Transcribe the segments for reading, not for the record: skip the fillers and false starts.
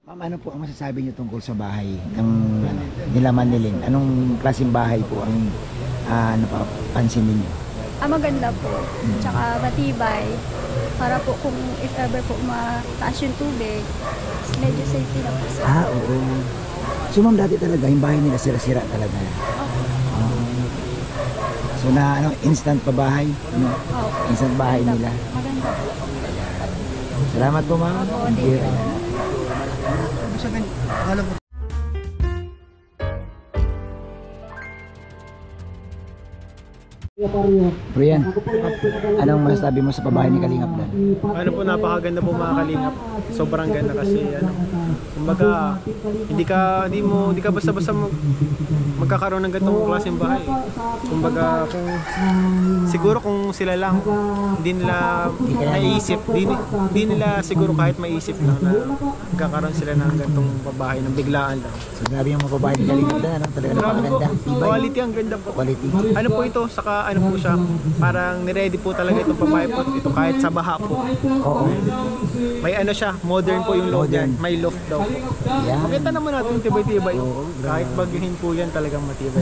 Ma'am, ano po ang masasabi niyo tungkol sa bahay ng nila Manilin? Anong klaseng bahay po ang napapansin ninyo? Maganda po. Tsaka matibay. Para po kung if ever po mataas yung tubig, medyo safety na po siya. Oo. So ma'am, dati talaga yung bahay nila sira-sira talaga. So na instant pa bahay? No? Instant bahay nila. Maganda po. Salamat po ma'am. Thank you. Brian, anong masasabi mo sa pabahay ni Kalingap Dan? Ano po, napakaganda po mga Kalingap. Sobrang ganda kasi kumbaga hindi ka basta-basta magkakaroon ng ganitong klaseng bahay. Kumbaga siguro kung sila lang hindi nila naisip, hindi nila siguro kahit maisip lang na magkakaroon sila ng ganitong pabahay ng biglaan lang. So grabe yung mga pabahay ni Kalingap Dan, talaga napakaganda. Quality, ang ganda po. Quality. Ano po ito, saka ano po siya, parang niready po talaga itong pabahay po ito kahit sa baha po. Oo. May ano siya, modern po yung loft yan. May loft daw. Yeah. Makita naman natin tibay-tibay. Kahit bagyuhin po yan, talagang matibay.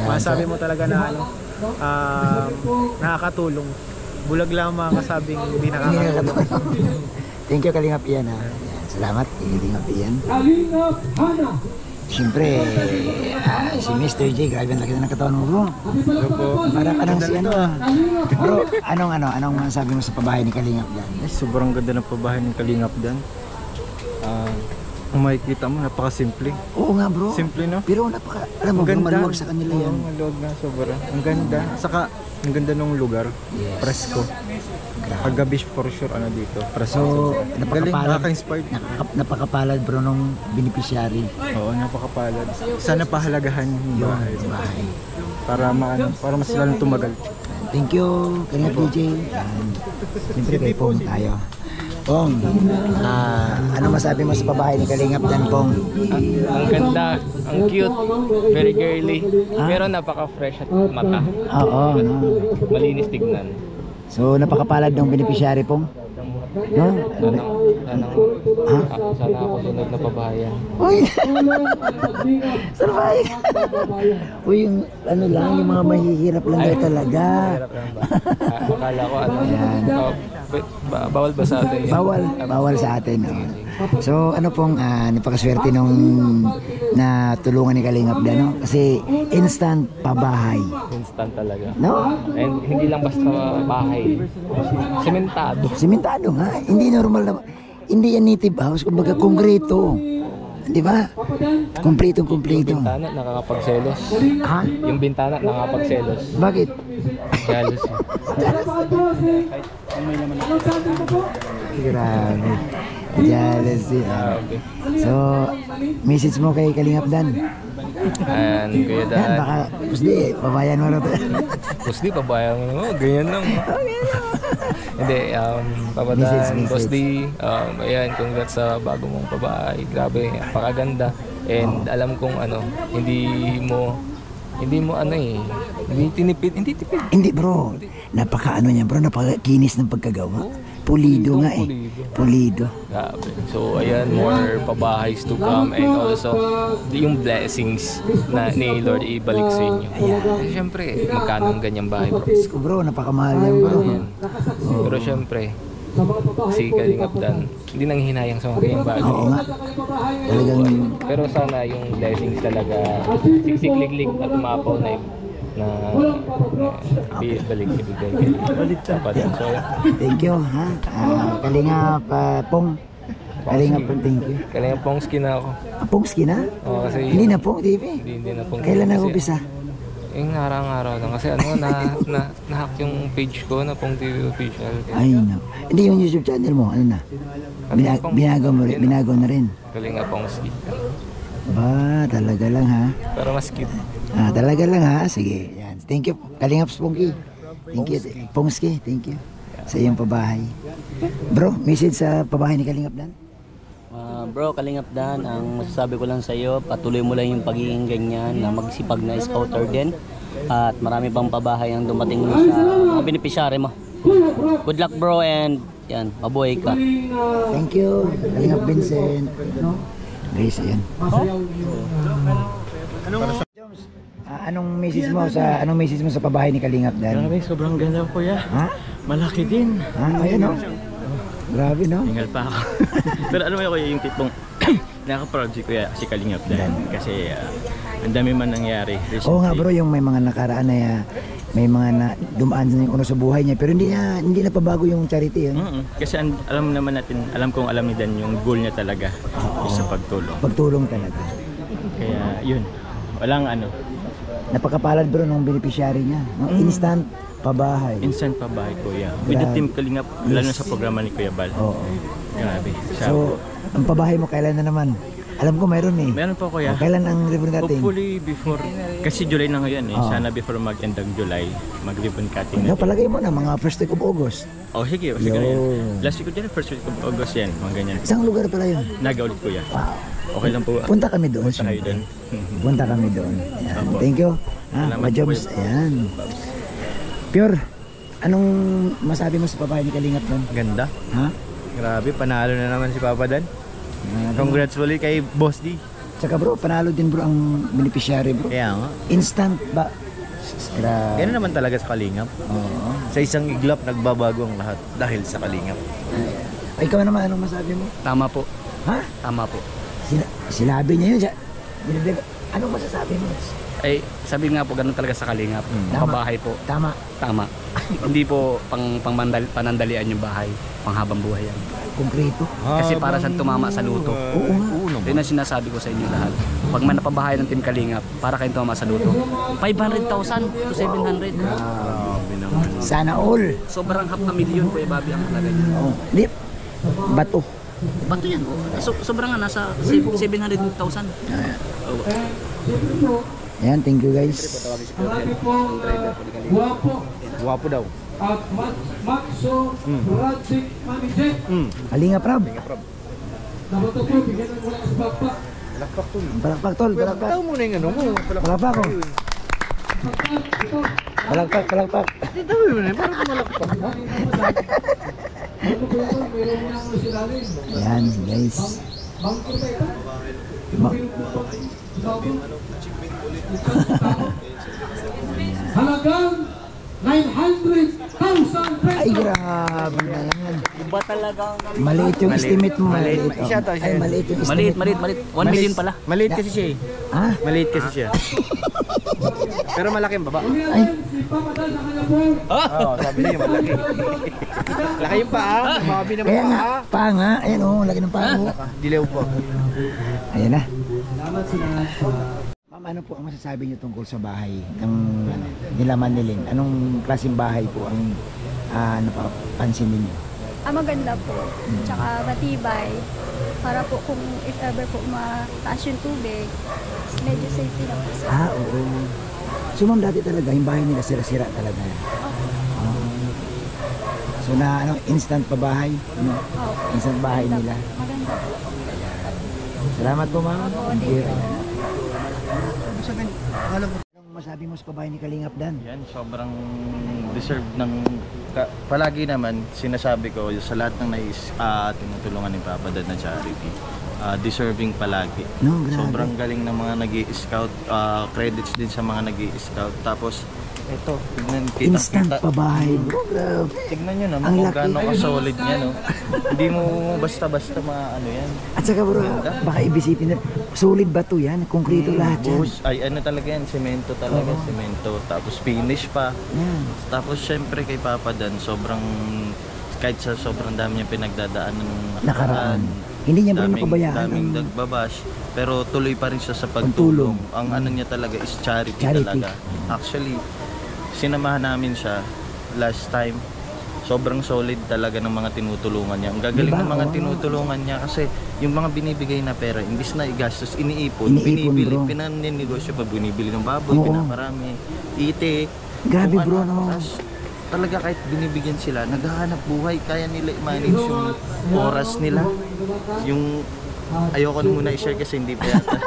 Masabi mo talaga na nakakatulong. Bulag lang mga kasabing hindi nakakatulong. Thank you Kalingap Ian ha. Salamat Kalingap Ian. Siyempre, si Mr. J, grabe ang laki na ng katawan mo bro. Para ka nang si ano. Bro, anong masasabi mo sa pabahay ni Kalingap Dan? Sobrang ganda ng pabahay ng Kalingap Dan. Kung makikita mo, napaka-simple. Oo nga bro. Simple, no? Pero alam mo, maluwag sa kanila yan. Oo, maluwag na sobra. Ang ganda. Saka, ang ganda ng lugar. Yes. Presko. Paggabi for sure, dito. So, Presko. napaka-inspired. Napakapalad bro nung beneficiary. Oo, napakapalad. Sana pahalagahan yung bahay. Bahay. Para mas lalong tumagal. Thank you, Kalingap DJ. Siyempre kay Pong tayo. Pong, ano masabi mo sa pabahay ni Kalingap Dan, Pong? Ang ganda, ang cute, very girly, pero napaka-fresh at mata. Oo, no. Malinis tignan. So, napakapalad ng beneficiary, Pong? No? Sana ako sunod na pabahayan. Uy! Survive! Uy, yung yung mga mahihirap lang daw talaga. Hirap lang ba? Akala ko Ayan. bawal ba sa atin? Bawal sa atin. So, Pong, napakaswerte nung natulungan ni Kalingap Dan, no? Kasi instant pabahay. Instant talaga. No? And hindi lang basta bahay. Sementado. Simentado nga. Hindi normal na. Hindi yan native house. Kumbaga, konkreto. Di ba? Kumpletong. Yung bintana, nakakapagselos. Ha? Yung bintana, nakakapagselos. Bakit? Jealous. Grabe. Jealousy. So, message mo kay Kalingap Dan. And Kuya Yan, Dan. baka, pusdi, pabayan mo na to. Bossdi, pabayang mo. Ganyan lang. Hindi, Papadaan, Message. Bossdi, ayan, congrats sa bago mong pabahay. Grabe, napakaganda. And alam kong hindi mo hindi tipid. Hindi bro, niya bro, napakakinis ng pagkagawa. Pulido nga eh. Pulido. Grabe. So, ayan, more pabahays to come and also yung blessings na ni Lord ibalik sa inyo. Ayan. Siyempre, magkano ang ganyang bahay, bro? Diyos ko bro, napakamahal yan bro. Ayan. Pero siyempre, si Kalingap Dan, hindi nang hinayang sa mga ganyang bagay. Oo nga. Talagang, Pero sana yung blessings talaga siksikliglig at umapaw na balik ibigay kay so, thank you ha. Kalingap Pong. Kalingap Pong, thank you. Kalingap Pongski na ako. Pongski na? Oo, kasi Hindi na Pong TV. Hindi na Pong. Kailan nag-umpisa? Yung araw-araw lang kasi na-hack yung page ko na Pong TV official. Ay no. Hindi yung YouTube channel mo, na? Binago na rin. Kalingap Pongski. Ba, talaga lang ha. Pero mas cute. Talaga lang ha. Sige. Yan. Thank you. Kalingap Pongki. Thank you. Pongski, thank you. Sa iyong pabahay. Bro, message sa pabahay ni Kalingap Dan? Bro, Kalingap Dan, ang masasabi ko lang sa iyo, patuloy mo lang yung pagiging ganyan na magsipag na scouter din. At marami pang pabahay ang dumating sa mga beneficiary mo. Good luck bro, and Yan, mabuhay ka. Thank you, Kalingap Vincent. Guys, ayan. Anong message mo sa pabahay ni Kalingap Dan? Grabe, sobrang ganda kuya. Ha? Malaki din. Ayan, oh. Grabe, no? Tingal pa ako. Pero ano mo kuya, yung tipong nakaka-proud si kuya si Kalingap Dan. Kasi ang dami man nangyari recently. Oo nga bro, yung may mga nakaraan na may mga na dumaan na yung sa buhay niya pero hindi na pabago yung charity yun. Kasi alam naman natin, alam ni Dan yung goal niya talaga is sa pagtulong. Pagtulong talaga. Kaya yun, walang Napakapalad bro nung beneficiary niya. No? Instant pabahay. instant pabahay kuya. With the team Kalingap, lalo na sa programa ni Kuya Bal. Oo. Grabe. So, ang pabahay mo kailan na naman? Alam ko mayroon eh. Meron po kuya. Kailan ang ribbon cutting? Hopefully before, kasi July na ngayon eh. Sana before mag-end ng July, mag-ribbon cutting No, na. palagay mo na mga first week of August. Oh sige Yo. yan. Last week ko dyan, first week of August yan, mga ganyan. Isang lugar pala yun. Naga ulit kuya. Wow. Okay lang po. Punta kami doon. Punta kayo doon. Punta kami doon. Ayan. Thank you. Salamat Majobs. po. Ayan. Pure, anong masabi mo sa pabahay ni Kalingap doon? Ganda. Ha? Grabe, panalo na naman si Papa Dan. Congrats ulit kay Boss D. Tsaka bro, panalo din bro ang beneficiary bro. Kaya nga. Instant ba? Ganun naman talaga sa Kalingap. Oo. Sa isang iglap, nagbabago ang lahat dahil sa Kalingap. Ay, ikaw naman, anong masabi mo? Tama po. Ha? Tama po. Silabi niya yun. Anong masasabi mo? Ay, sabi nga po, ganun talaga sa Kalingap. Tama. Pabahay po. Tama. Tama. Hindi po panandalian yung bahay. Panghabang buhay yan. Konkreto. Kasi para sa tumama sa luto. Oo nga. Yun ang sinasabi ko sa inyo lahat. Pag man napabahay ng Team Kalingap, para kayong tumama sa luto. 500,000 to 700. Sana all. Sobrang half a million po Bobby ang halaga niya. Oh. Di, bato. Bato yan. Sobrang nga, nasa 700,000. Ayan, thank you guys. Guwapo daw. At Maxo Project Manager. Kalingap Rab. Dapat ito, bigyan ng mula sa bapa. Palakpak tol, palakpak. Ikaw muna yung ano mo. Palakpak ko. Palakpak, palakpak. Ito yun eh, parang malakpak. Ano po yun? Mayroon na ako si Lalin. Ayan guys. Bangko ba ito? Halagang 900,000 pesos. Ay, grabe na yan. Iba talaga. Maliit yung estimate mo. Maliit. Oh. Siya to, siya. Ay, maliit yung estimate. Maliit. 1 million pala. Maliit kasi siya eh. Ha? Maliit kasi siya. Pero malaki ang baba. Ay, Si Papa Dan sa kanya po. Oo, sabi niya malaki. Laki yung paa. Mabi na kaya nga. paa. Paa nga. Ayan oh, laki ng paa oh. Dilaw po. Ayan na. Ma'am, ano po ang masasabi niyo tungkol sa bahay ng nila Manilin? Anong klaseng bahay po ang napapansin ninyo? Maganda po. Tsaka matibay. Para po kung if ever po mataas yung tubig, medyo safety na po siya. Oo. So ma'am, dati talaga yung bahay nila sira-sira talaga. So instant pa bahay? Ano? Instant bahay nila. Maganda po. Salamat po ma'am. Thank you. Alam mo. Anong masabi mo sa pabahay ni Kalingap Dan? Yan, sobrang deserve ng palagi naman sinasabi ko sa lahat ng tinutulungan ni Papa Dan na charity. Deserving palagi. No, grabe. Sobrang galing ng mga nag-i-scout, credits din sa mga nag-i-scout. Tapos ito, tignan Instant pa bahay bro. Grabe. Tignan nyo naman Ang kung laki. gaano ka-solid niya, no? Hindi mo basta-basta maano yan. At saka bro, baka ibisitin na. Solid ba to yan? Konkreto lahat yan. Buhos, ay ano talaga yan, semento talaga, semento. Tapos finish pa. Yan. Tapos syempre kay Papa Dan, kahit sa sobrang dami niya pinagdadaanan ng Nakaraan. Hindi niya ba napabayaan daming ang- nagbabash, pero tuloy pa rin siya sa Pagtulong. pagtulong. Ang ano niya talaga is charity Charity. talaga. Actually, sinamahan namin siya last time. Sobrang solid talaga ng mga tinutulungan niya. Ang gagaling Diba? ng mga Oo. tinutulungan niya kasi yung mga binibigay na pera, imbis na igastos, iniipon, Iniipon, binibili, bro. pinaninegosyo pa, binibili ng baboy, Oo. pinaparami, itik. Grabe, kung bro, ano. no? Tas, talaga kahit binibigyan sila, naghahanap buhay, kaya nila i-manage yung oras nila. Yung ayoko na muna i-share kasi hindi pa yata.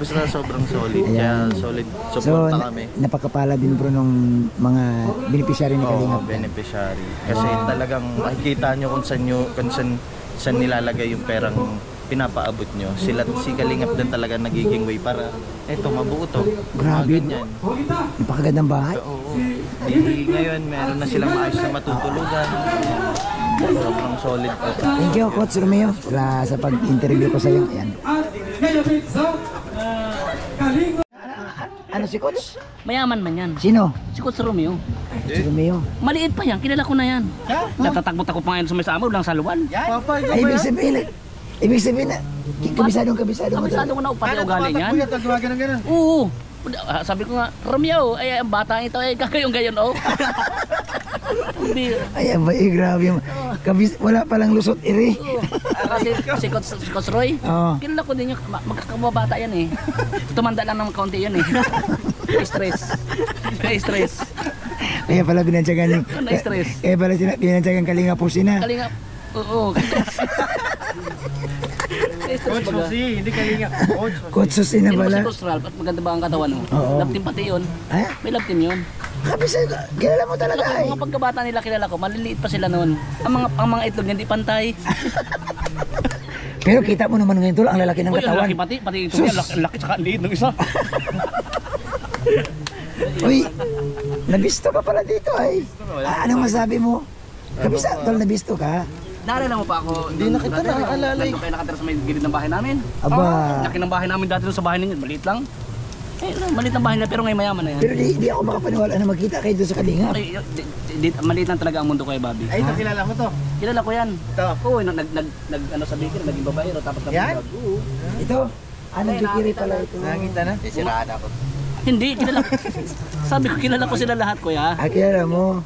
Basta sobrang solid. Ayan. Kaya solid So, suporta kami. napakapala din bro nung mga beneficiary ni Oo, Kalingap. beneficiary. Kasi talagang makikita nyo kung saan nilalagay yung perang pinapaabot nyo. Si Kalingap din talaga nagiging way para eto mabuo to. Grabe. Ganyan. Napakagandang bahay. Oo. Di ngayon meron na silang maayos na matutulugan. Sobrang solid po. Thank you, Coach Romeo, sa pag-interview ko sa iyo. Ayan. At benefit sa Kalingap. Ano si Coach? Mayaman man yan. Sino? Si Coach Romeo. Si Romeo. Maliit pa yan, kilala ko na yan. Natatakbo-takbo pa ngayon sa may sama, walang saluan. Ay, ibig sabihin na, kabisado mo Kabisado ko na pati ugali niyan. Oo. Sabi ko nga, Romeo, ay ang bata ito ay kakayong gayon oh. Hindi. Ay, grabe yung, wala palang lusot iri. Kasi si Coach Roy, Oo. kilala ko din yung magkakababata yan eh. Tumanda lang ng kaunti yan eh. Stress. Kaya pala binantsagan yung, Na-stress. kaya pala binantsagan Kalinga po sina. Kalingap. Oo. Coach Susi, hindi Kalingap. Coach Susi. Coach Susina Si pala. Coach Ralph, at maganda ba ang katawan mo? Oo. Love team pati yun. Ha? May love team yun. Kabisado, kilala mo talaga ay. Mga pagkabata nila kilala ko, maliliit pa sila noon. Ang mga itlog niya hindi pantay. Pero kita mo naman ngayon tol, ang lalaki ng Uy, ang katawan. laki pati itlog niya, laki tsaka ang liit ng isa. Uy, nabisto ka pala dito ay. Anong masabi mo? Kabisado tol, nabisto ka? Naalala mo pa ako? Hindi na kita naaalala eh. Nandun kayo nakatira sa may gilid ng bahay namin. Aba. Laki ng bahay namin dati doon sa bahay ninyo, maliit lang. Maliit ang bahay na pero ngayon mayaman na yan. Pero di ako makapaniwala na magkita kayo doon sa Kalinga. Ay, maliit lang talaga ang mundo ko Bobby. Ay, ito kilala mo to. Kilala ko yan. Ito. Oo, ano sa bikir, naging babaero tapos Yan? Oo. Ito, anong bikiri pala ito? Nakita na? Siraan ako. Hindi, kilala ko. Sabi ko kilala ko sila lahat kuya. Kilala mo.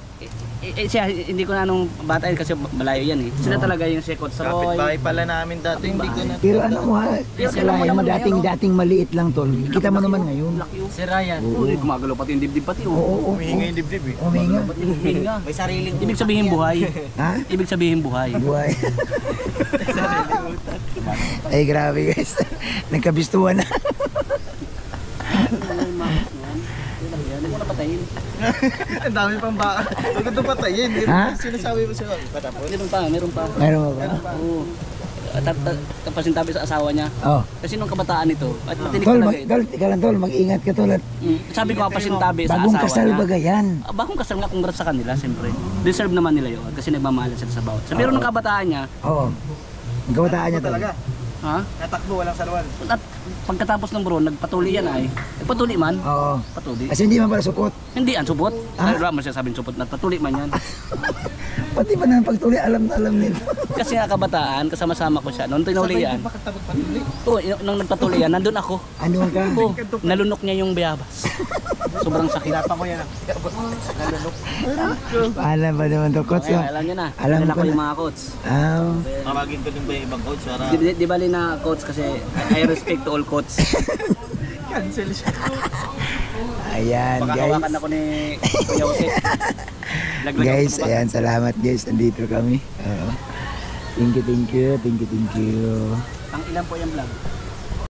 Siya, hindi ko na anong bata yun kasi malayo yan eh. Sila talaga yung si Coach Roy. Kapit-bahay pala namin dati, hindi ko na. Pero ano mo ha, kasalayan mo dating maliit lang tol. Kita mo naman ngayon. Laki yun. Si Ryan. Oo, gumagalaw pati yung dibdib pati. Oo. Humihinga yung dibdib eh. Uminga. Hinga. May sariling Ibig sabihin buhay. Ha? Ibig sabihin buhay. Buhay. Ay grabe guys. Nagkabistuhan na. Hindi ko napatayin. Ang dami pang baka. Huwag ito patayin. Ha? Sinasabi mo sa'yo. Patapos. Meron pa. Meron mo ba? Oo. Tapos yung tabi sa asawa niya. Oh. Kasi nung kabataan nito, at matinik Tol, talaga ito. ikaw lang tol, mag-ingat ka tol. At Sabi ko pa yung tabi sa bagong asawa kasal niya. baga yan. Bagong kasal nga, congrats sa kanila, siyempre. Deserve naman nila yun kasi nagmamahalan sila sa bawat. Pero nung kabataan niya, Oo. Ang kabataan niya tol. Talaga. ha? Natakbo, walang salwan. At pagkatapos ng bro, nagpatuli yan ay. Nagpatuli man. Oo. Patuli. Kasi hindi man pala supot. Hindi, ang supot. Ah? Wala mo siya sabing supot, nagpatuli man yan. Pati pa na pagtuli, alam na alam nito. Kasi nga kabataan, kasama-sama ko siya. Nung tinuli yan, oo, nung nagpatuli yan, nandun ako. Ano ka? Oo, nalunok niya yung bayabas. Sobrang sakit. Hinapa ko yan. Alam ba naman to, coach? Okay, alam niyo na. Alam Alam ko ko na. yung mga coach. Tawagin ko din ba yung ibang coach para Di bali na coach kasi I respect to all coach. Cancel siya. Ayan, Baka guys. hawakan ako ni Kuya Jose. Laglag Guys, ako sa ayan, salamat guys. Nandito kami. Oo. Thank you. Ang ilan po yung vlog?